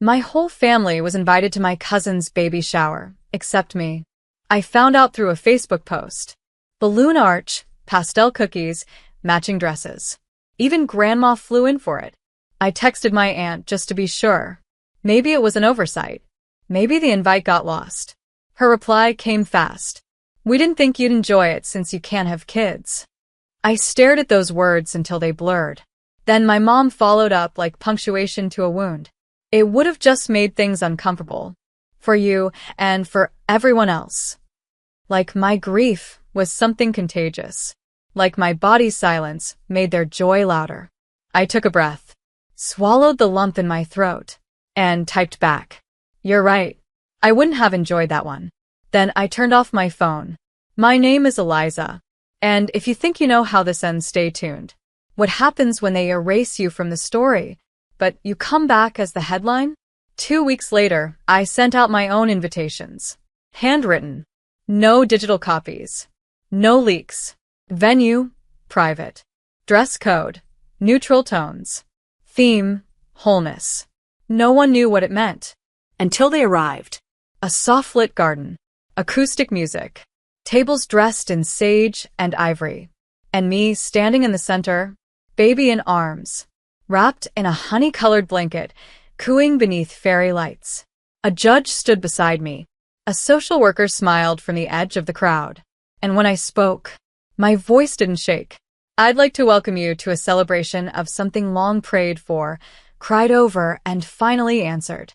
My whole family was invited to my cousin's baby shower, except me. I found out through a Facebook post. Balloon arch, pastel cookies, matching dresses. Even Grandma flew in for it. I texted my aunt just to be sure. Maybe it was an oversight. Maybe the invite got lost. Her reply came fast. We didn't think you'd enjoy it since you can't have kids. I stared at those words until they blurred. Then my mom followed up like punctuation to a wound. It would have just made things uncomfortable. For you and for everyone else. Like my grief was something contagious. Like my body's silence made their joy louder. I took a breath, swallowed the lump in my throat, and typed back. You're right. I wouldn't have enjoyed that one. Then I turned off my phone. My name is Eliza. And if you think you know how this ends, stay tuned. What happens when they erase you from the story, but you come back as the headline? 2 weeks later, I sent out my own invitations. Handwritten. No digital copies. No leaks. Venue, private. Dress code, neutral tones. Theme, wholeness. No one knew what it meant. Until they arrived. A soft-lit garden. Acoustic music. Tables dressed in sage and ivory. And me standing in the center, baby in arms. Wrapped in a honey-colored blanket, cooing beneath fairy lights. A judge stood beside me. A social worker smiled from the edge of the crowd. And when I spoke, my voice didn't shake. I'd like to welcome you to a celebration of something long prayed for, cried over, and finally answered.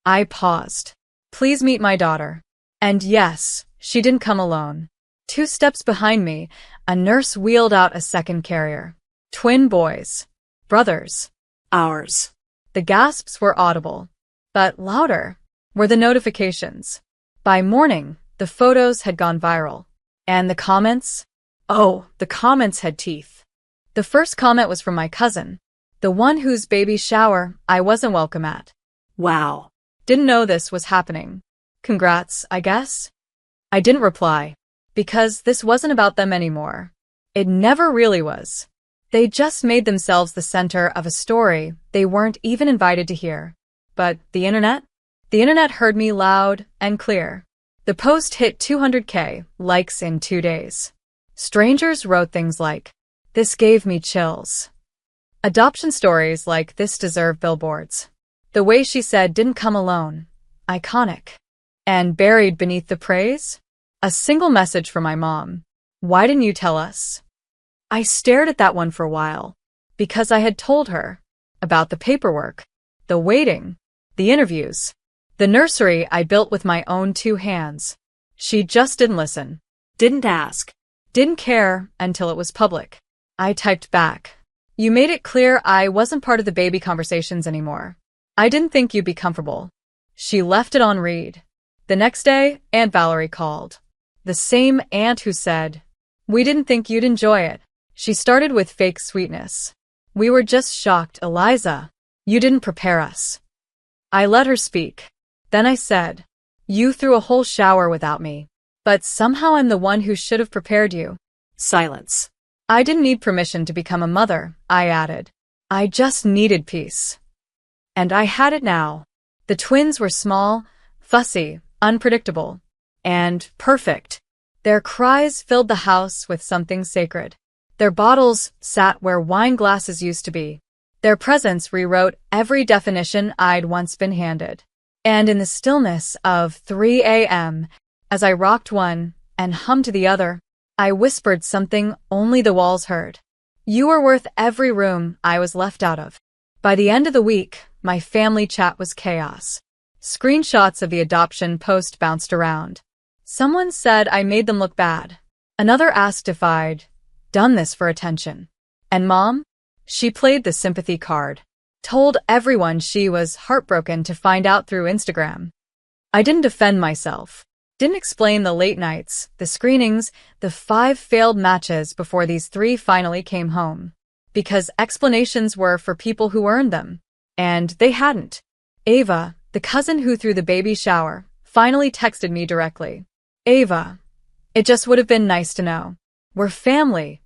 I paused. Please meet my daughter. And yes, she didn't come alone. 2 steps behind me, a nurse wheeled out a second carrier. Twin boys. Brothers. Ours. The gasps were audible. But louder were the notifications. By morning, the photos had gone viral. And the comments? Oh, the comments had teeth. The first comment was from my cousin, the one whose baby shower I wasn't welcome at. Wow. Didn't know this was happening. Congrats, I guess? I didn't reply, because this wasn't about them anymore. It never really was. They just made themselves the center of a story they weren't even invited to hear. But the internet? The internet heard me loud and clear. The post hit 200K likes in 2 days. Strangers wrote things like, "This gave me chills." Adoption stories like, "This deserved billboards." "The way she said didn't come alone." Iconic. And buried beneath the praise? A single message from my mom. "Why didn't you tell us?" I stared at that one for a while, because I had told her about the paperwork, the waiting, the interviews, the nursery I built with my own 2 hands. She just didn't listen. Didn't ask. Didn't care until it was public. I typed back. You made it clear I wasn't part of the baby conversations anymore. I didn't think you'd be comfortable. She left it on read. The next day, Aunt Valerie called. The same aunt who said, "We didn't think you'd enjoy it." She started with fake sweetness. "We were just shocked, Eliza. You didn't prepare us." I let her speak. Then I said, "You threw a whole shower without me. But somehow I'm the one who should have prepared you." Silence. I didn't need permission to become a mother, I added. I just needed peace. And I had it now. The twins were small, fussy, unpredictable, and perfect. Their cries filled the house with something sacred. Their bottles sat where wine glasses used to be. Their presence rewrote every definition I'd once been handed. And in the stillness of 3 a.m., as I rocked one and hummed to the other, I whispered something only the walls heard. You were worth every room I was left out of. By the end of the week, my family chat was chaos. Screenshots of the adoption post bounced around. Someone said I made them look bad. Another asked if I'd done this for attention. And Mom? She played the sympathy card. Told everyone she was heartbroken to find out through Instagram. I didn't defend myself. Didn't explain the late nights, the screenings, the 5 failed matches before these 3 finally came home. Because explanations were for people who earned them. And they hadn't. Ava, the cousin who threw the baby shower, finally texted me directly. Ava, it just would have been nice to know. We're family.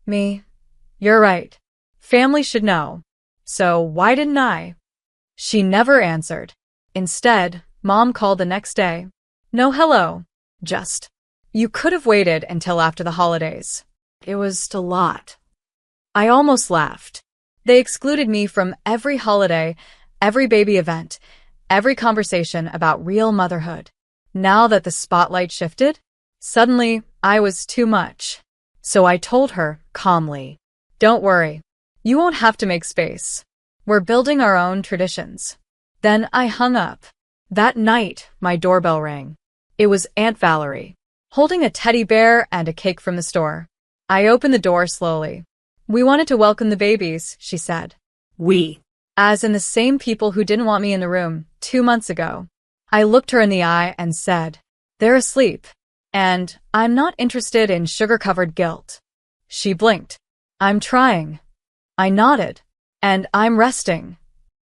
Me. You're right. Family should know. So why didn't I? She never answered. Instead, Mom called the next day. No hello. Just, you could have waited until after the holidays. It was a lot. I almost laughed. They excluded me from every holiday, every baby event, every conversation about real motherhood. Now that the spotlight shifted, suddenly I was too much. So I told her calmly, don't worry. You won't have to make space. We're building our own traditions. Then I hung up. That night, my doorbell rang. It was Aunt Valerie, holding a teddy bear and a cake from the store. I opened the door slowly. We wanted to welcome the babies, she said. We. As in the same people who didn't want me in the room 2 months ago. I looked her in the eye and said, they're asleep. And I'm not interested in sugar-covered guilt. She blinked. I'm trying. I nodded. And I'm resting.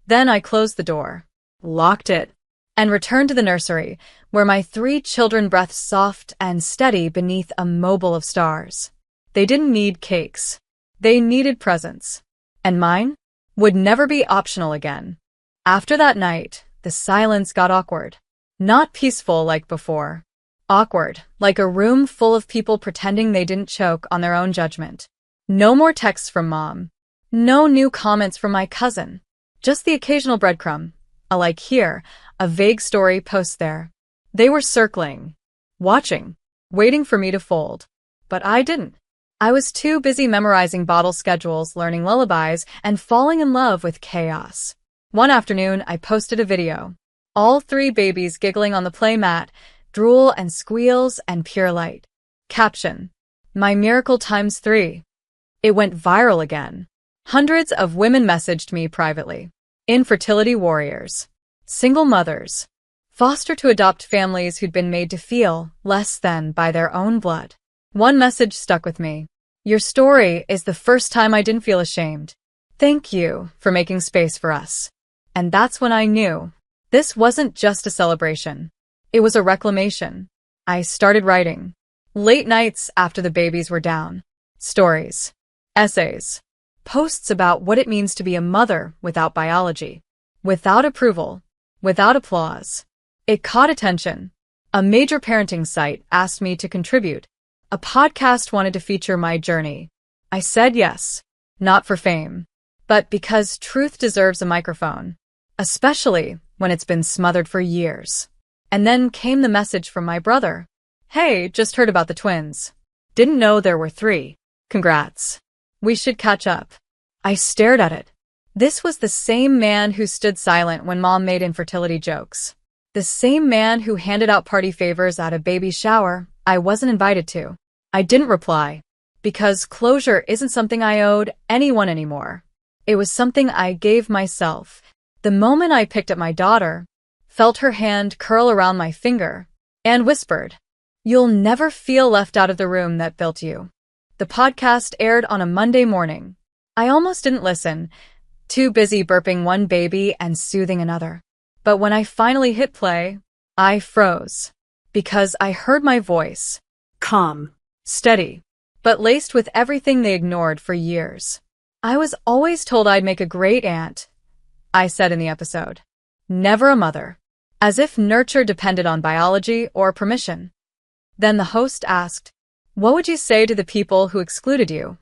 Then I closed the door, locked it, and returned to the nursery, where my 3 children breathed soft and steady beneath a mobile of stars. They didn't need cakes. They needed presents. And mine would never be optional again. After that night, the silence got awkward. Not peaceful like before. Awkward, like a room full of people pretending they didn't choke on their own judgment. No more texts from Mom. No new comments from my cousin. Just the occasional breadcrumb. A like here, a vague story post there. They were circling, watching, waiting for me to fold. But I didn't. I was too busy memorizing bottle schedules, learning lullabies, and falling in love with chaos. One afternoon, I posted a video. All 3 babies giggling on the play mat, drool and squeals and pure light. Caption: My miracle times 3. It went viral again. Hundreds of women messaged me privately. Infertility warriors. Single mothers. Foster to adopt families who'd been made to feel less than by their own blood. One message stuck with me. Your story is the first time I didn't feel ashamed. Thank you for making space for us. And that's when I knew. This wasn't just a celebration. It was a reclamation. I started writing. Late nights after the babies were down. Stories. Essays. Posts about what it means to be a mother without biology. Without approval. Without applause. It caught attention. A major parenting site asked me to contribute. A podcast wanted to feature my journey. I said yes. Not for fame. But because truth deserves a microphone. Especially when it's been smothered for years. And then came the message from my brother. Hey, just heard about the twins. Didn't know there were 3. Congrats. We should catch up. I stared at it. This was the same man who stood silent when Mom made infertility jokes. The same man who handed out party favors at a baby shower I wasn't invited to. I didn't reply. Because closure isn't something I owed anyone anymore. It was something I gave myself. The moment I picked up my daughter, felt her hand curl around my finger, and whispered, "You'll never feel left out of the room that built you." The podcast aired on a Monday morning. I almost didn't listen, too busy burping one baby and soothing another. But when I finally hit play, I froze. Because I heard my voice. Calm. Steady. But laced with everything they ignored for years. I was always told I'd make a great aunt, I said in the episode. Never a mother. As if nurture depended on biology or permission. Then the host asked, "What would you say to the people who excluded you?"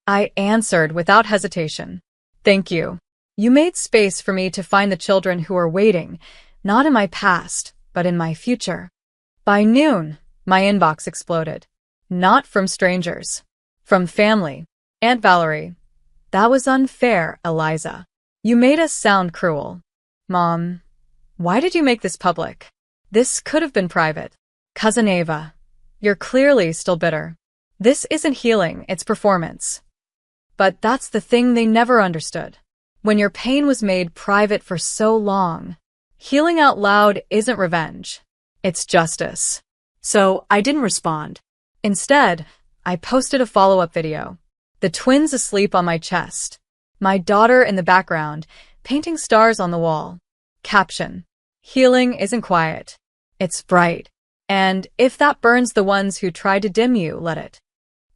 I answered without hesitation. "Thank you. You made space for me to find the children who are waiting, not in my past, but in my future." By noon, my inbox exploded. Not from strangers. From family. Aunt Valerie. "That was unfair, Eliza. You made us sound cruel." "Mom, why did you make this public? This could have been private." "Cousin Ava, you're clearly still bitter. This isn't healing, it's performance." But that's the thing they never understood. When your pain was made private for so long, healing out loud isn't revenge. It's justice. So I didn't respond. Instead, I posted a follow-up video. The twins asleep on my chest. My daughter in the background, painting stars on the wall. Caption: Healing isn't quiet. It's bright. And if that burns the ones who tried to dim you, let it.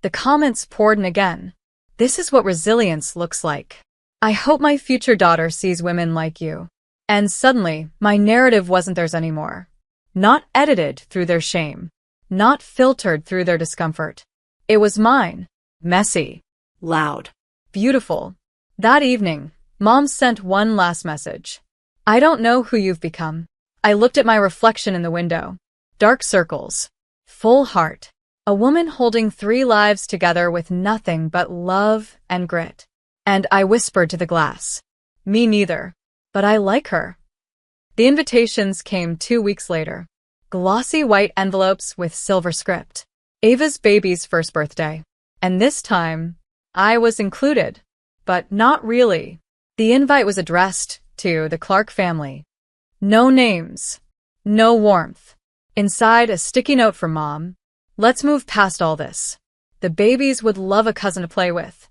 The comments poured in again. "This is what resilience looks like. I hope my future daughter sees women like you." And suddenly, my narrative wasn't theirs anymore. Not edited through their shame. Not filtered through their discomfort. It was mine. Messy. Loud. Beautiful. That evening, Mom sent one last message. I don't know who you've become. I looked at my reflection in the window. Dark circles. Full heart. A woman holding 3 lives together with nothing but love and grit. And I whispered to the glass. Me neither. But I like her. The invitations came 2 weeks later. Glossy white envelopes with silver script. Ava's baby's first birthday. And this time, I was included. But not really. The invite was addressed to the Clark family. No names. No warmth. Inside, a sticky note from Mom. Let's move past all this. The babies would love a cousin to play with.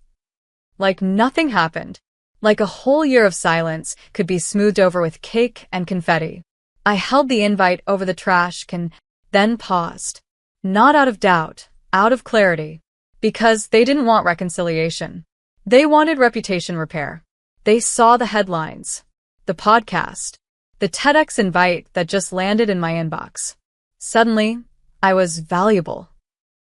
Like nothing happened. Like a whole year of silence could be smoothed over with cake and confetti. I held the invite over the trash can, then paused. Not out of doubt, out of clarity. Because they didn't want reconciliation. They wanted reputation repair. They saw the headlines, the podcast, the TEDx invite that just landed in my inbox. Suddenly, I was valuable.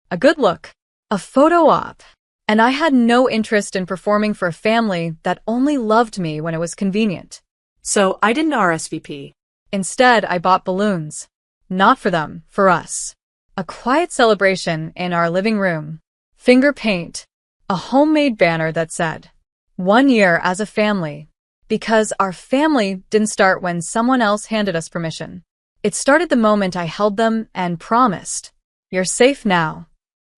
A good look, a photo op, and I had no interest in performing for a family that only loved me when it was convenient. So I didn't RSVP. Instead, I bought balloons. Not for them, for us. A quiet celebration in our living room. Finger paint. A homemade banner that said, 1 year as a family. Because our family didn't start when someone else handed us permission. It started the moment I held them and promised, you're safe now.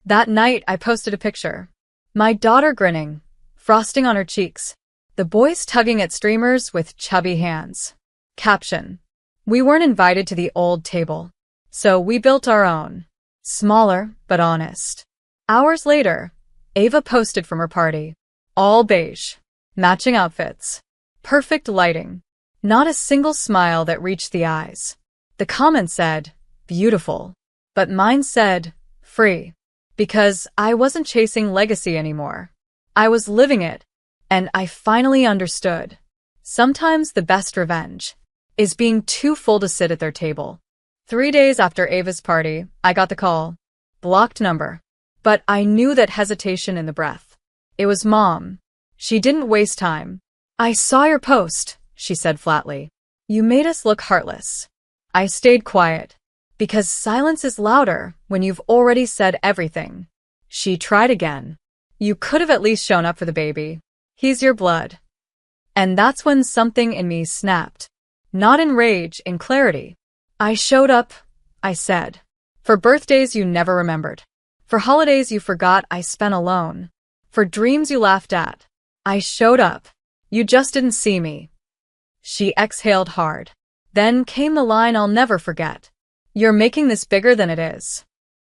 That night, I posted a picture. My daughter grinning, frosting on her cheeks. The boys tugging at streamers with chubby hands. Caption. We weren't invited to the old table. So we built our own. Smaller, but honest. Hours later, Ava posted from her party. All beige. Matching outfits. Perfect lighting. Not a single smile that reached the eyes. The comment said, beautiful. But mine said, free. Because I wasn't chasing legacy anymore. I was living it. And I finally understood. Sometimes the best revenge is being too full to sit at their table. 3 days after Ava's party, I got the call. Blocked number. But I knew that hesitation in the breath. It was Mom. She didn't waste time. I saw your post, she said flatly. You made us look heartless. I stayed quiet. Because silence is louder when you've already said everything. She tried again. You could have at least shown up for the baby. He's your blood. And that's when something in me snapped. Not in rage, in clarity. I showed up, I said. For birthdays you never remembered. For holidays you forgot I spent alone. For dreams you laughed at. I showed up. You just didn't see me. She exhaled hard. Then came the line I'll never forget. You're making this bigger than it is.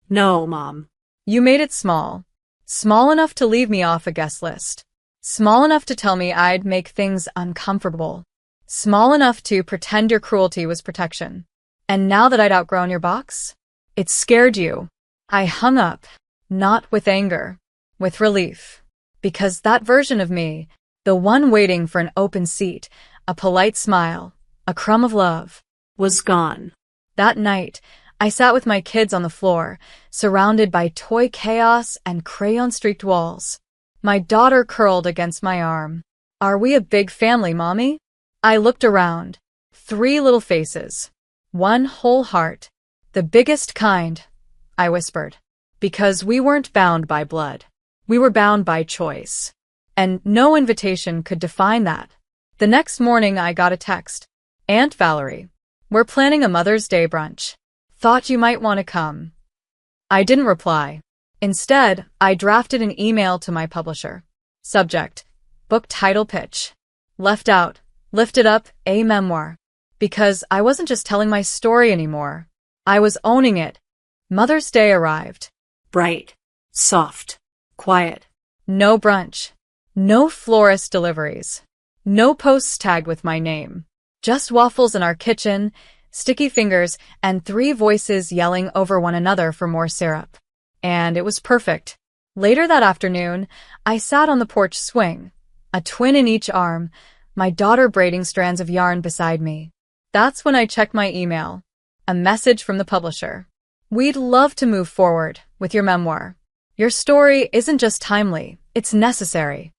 No, Mom. You made it small. Small enough to leave me off a guest list. Small enough to tell me I'd make things uncomfortable. Small enough to pretend your cruelty was protection. And now that I'd outgrown your box, it scared you. I hung up, not with anger, with relief. Because that version of me, the one waiting for an open seat, a polite smile, a crumb of love, was gone. That night, I sat with my kids on the floor, surrounded by toy chaos and crayon-streaked walls. My daughter curled against my arm. Are we a big family, Mommy? I looked around. 3 little faces. 1 whole heart. The biggest kind, I whispered. Because we weren't bound by blood. We were bound by choice. And no invitation could define that. The next morning I got a text. Aunt Valerie, we're planning a Mother's Day brunch. Thought you might want to come. I didn't reply. Instead, I drafted an email to my publisher. Subject, book title pitch. Left out, lifted up, a memoir. Because I wasn't just telling my story anymore. I was owning it. Mother's Day arrived. Bright. Soft. Quiet. No brunch. No florist deliveries. No posts tagged with my name. Just waffles in our kitchen, sticky fingers, and 3 voices yelling over one another for more syrup. And it was perfect. Later that afternoon, I sat on the porch swing, a twin in each arm, my daughter braiding strands of yarn beside me. That's when I checked my email. A message from the publisher. We'd love to move forward with your memoir. Your story isn't just timely, it's necessary.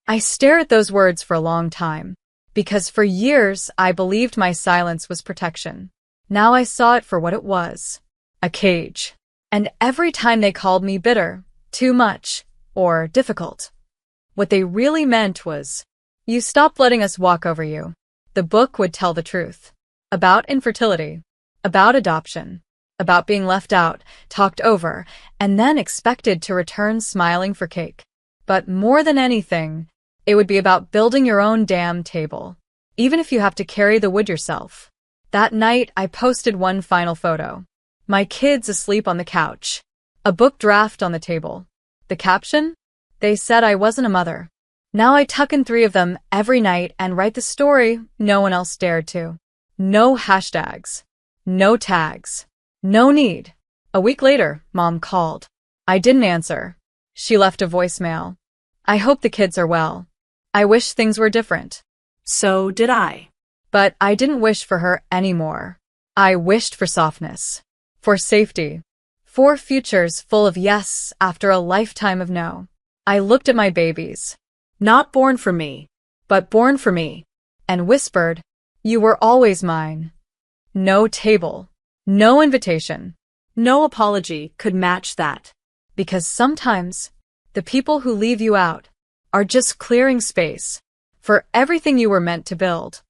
I stare at those words for a long time, because for years I believed my silence was protection. Now I saw it for what it was. A cage. And every time they called me bitter, too much, or difficult, what they really meant was, you stopped letting us walk over you. The book would tell the truth. About infertility. About adoption. About being left out, talked over, and then expected to return smiling for cake. But more than anything, it would be about building your own damn table, even if you have to carry the wood yourself. That night, I posted one final photo. My kids asleep on the couch. A book draft on the table. The caption? They said I wasn't a mother. Now I tuck in 3 of them every night and write the story no one else dared to. No hashtags. No tags. No need. A week later, Mom called. I didn't answer. She left a voicemail. I hope the kids are well. I wish things were different. So did I. But I didn't wish for her anymore. I wished for softness. For safety. For futures full of yes after a lifetime of no. I looked at my babies. Not born for me, but born for me. And whispered, you were always mine. No table. No invitation. No apology could match that. Because sometimes, the people who leave you out are just clearing space for everything you were meant to build.